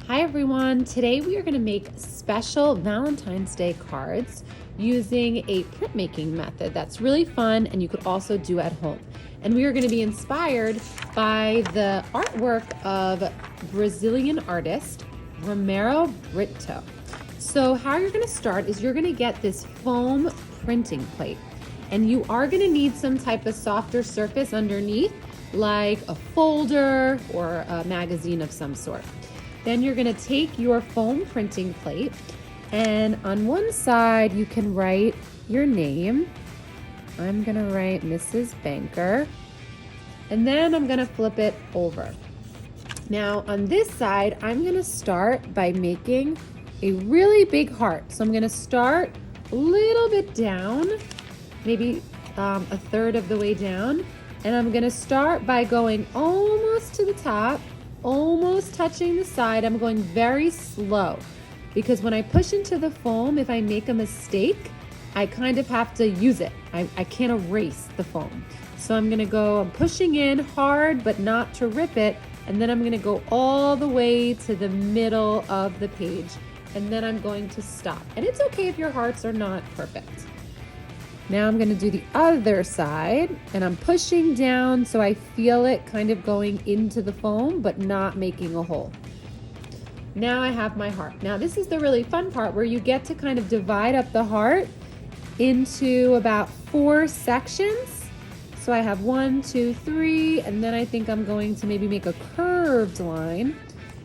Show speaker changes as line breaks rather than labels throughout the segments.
Hi everyone, today we are going to make special Valentine's Day cards using a printmaking method that's really fun and you could also do at home. And we are going to be inspired by the artwork of Brazilian artist Romero Britto. So how you're going to start is you're going to get this foam printing plate and you are going to need some type of softer surface underneath like a folder or a magazine of some sort. Then you're going to take your foam printing plate and on one side you can write your name. I'm going to write Mrs. Banker and then I'm going to flip it over. Now on this side I'm going to start by making a really big heart. So I'm going to start a little bit down, maybe a third of the way down, and I'm going to start by going almost to the top, almost touching the side. I'm going very slow because when I push into the foam, if I make a mistake, I kind of have to use it. I can't erase the foam. So I'm pushing in hard, but not to rip it. And then I'm gonna go all the way to the middle of the page. And then I'm going to stop. And it's okay if your hearts are not perfect. Now I'm going to do the other side and I'm pushing down so I feel it kind of going into the foam but not making a hole. Now I have my heart. Now this is the really fun part where you get to kind of divide up the heart into about 4 sections. So I have 1, 2, 3, and then I think I'm going to maybe make a curved line.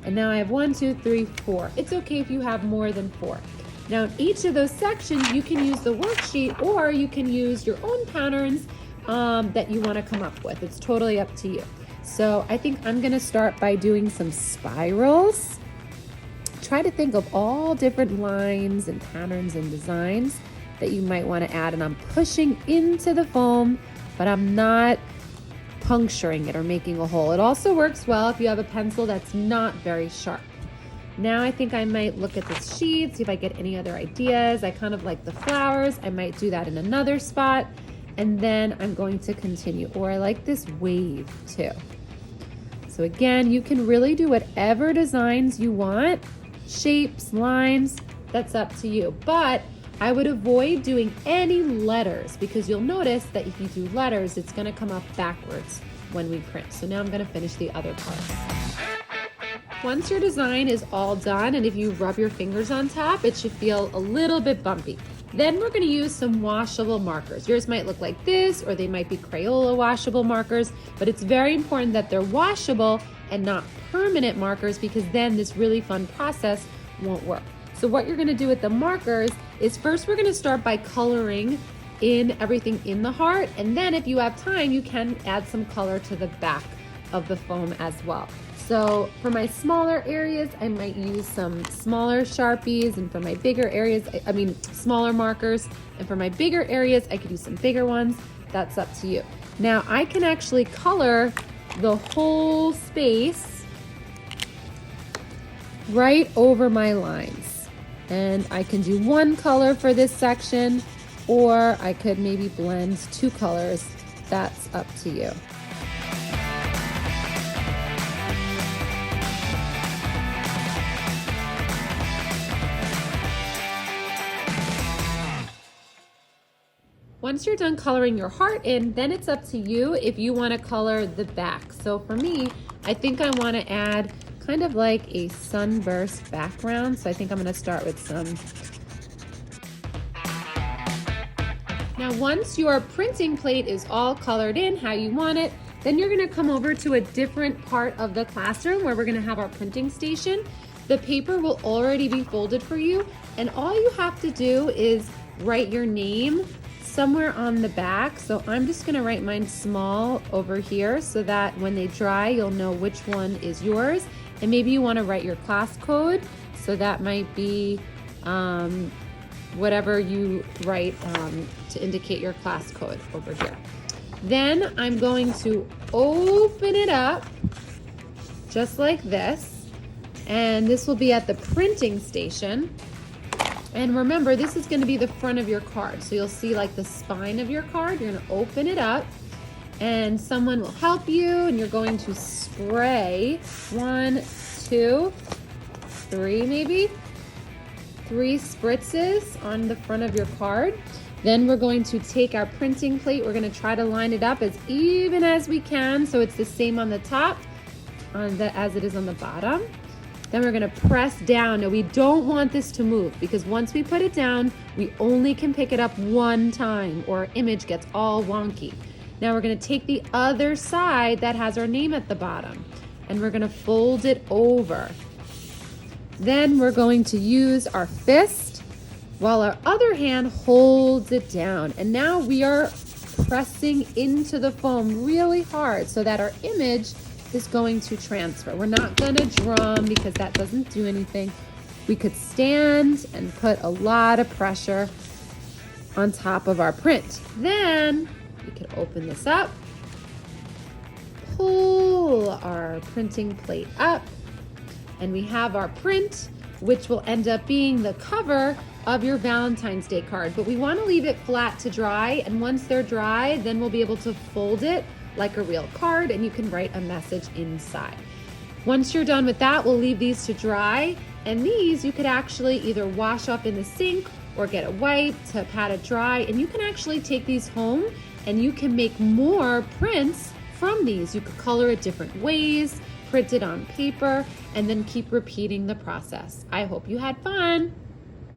And now I have 1, 2, 3, 4. It's okay if you have more than 4. Now in each of those sections, you can use the worksheet or you can use your own patterns that you want to come up with. It's totally up to you. So I think I'm going to start by doing some spirals. Try to think of all different lines and patterns and designs that you might want to add. And I'm pushing into the foam, but I'm not puncturing it or making a hole. It also works well if you have a pencil that's not very sharp. Now I think I might look at this sheet, see if I get any other ideas. I kind of like the flowers. I might do that in another spot. And then I'm going to continue. Or I like this wave too. So again, you can really do whatever designs you want. Shapes, lines, that's up to you. But I would avoid doing any letters because you'll notice that if you do letters, it's going to come up backwards when we print. So now I'm going to finish the other parts. Once your design is all done, and if you rub your fingers on top, it should feel a little bit bumpy. Then we're going to use some washable markers. Yours might look like this, or they might be Crayola washable markers, but it's very important that they're washable and not permanent markers because then this really fun process won't work. So what you're going to do with the markers is first we're going to start by coloring in everything in the heart, and then if you have time, you can add some color to the back of the foam as well. So for my smaller areas, I might use some smaller Sharpies, and for my bigger areas, smaller markers, and for my bigger areas, I could use some bigger ones. That's up to you. Now I can actually color the whole space right over my lines. And I can do one color for this section, or I could maybe blend 2 colors. That's up to you. Once you're done coloring your heart in, then it's up to you if you want to color the back. So for me, I think I want to add kind of like a sunburst background. So I think I'm going to start with some. Now once your printing plate is all colored in how you want it, then you're going to come over to a different part of the classroom where we're going to have our printing station. The paper will already be folded for you, and all you have to do is write your name somewhere on the back. So I'm just going to write mine small over here so that when they dry, you'll know which one is yours. And maybe you want to write your class code. So that might be whatever you write to indicate your class code over here. Then I'm going to open it up just like this. And this will be at the printing station. And remember, this is going to be the front of your card. So you'll see like the spine of your card. You're going to open it up and someone will help you, and you're going to spray 1, 2, 3 maybe. 3 spritzes on the front of your card. Then we're going to take our printing plate. We're going to try to line it up as even as we can so it's the same on the top as it is on the bottom. Then we're going to press down. Now we don't want this to move because once we put it down, we only can pick it up one time or our image gets all wonky. Now we're going to take the other side that has our name at the bottom and we're going to fold it over. Then we're going to use our fist while our other hand holds it down. And now we are pressing into the foam really hard so that our image is going to transfer. We're not going to drum because that doesn't do anything. We could stand and put a lot of pressure on top of our print. Then we could open this up, pull our printing plate up, and we have our print, which will end up being the cover of your Valentine's Day card. But we want to leave it flat to dry, and once they're dry, then we'll be able to fold it like a real card, and you can write a message inside. Once you're done with that, we'll leave these to dry, and these you could actually either wash up in the sink or get a wipe to pat it dry, and you can actually take these home and you can make more prints from these. You could color it different ways, print it on paper, and then keep repeating the process. I hope you had fun.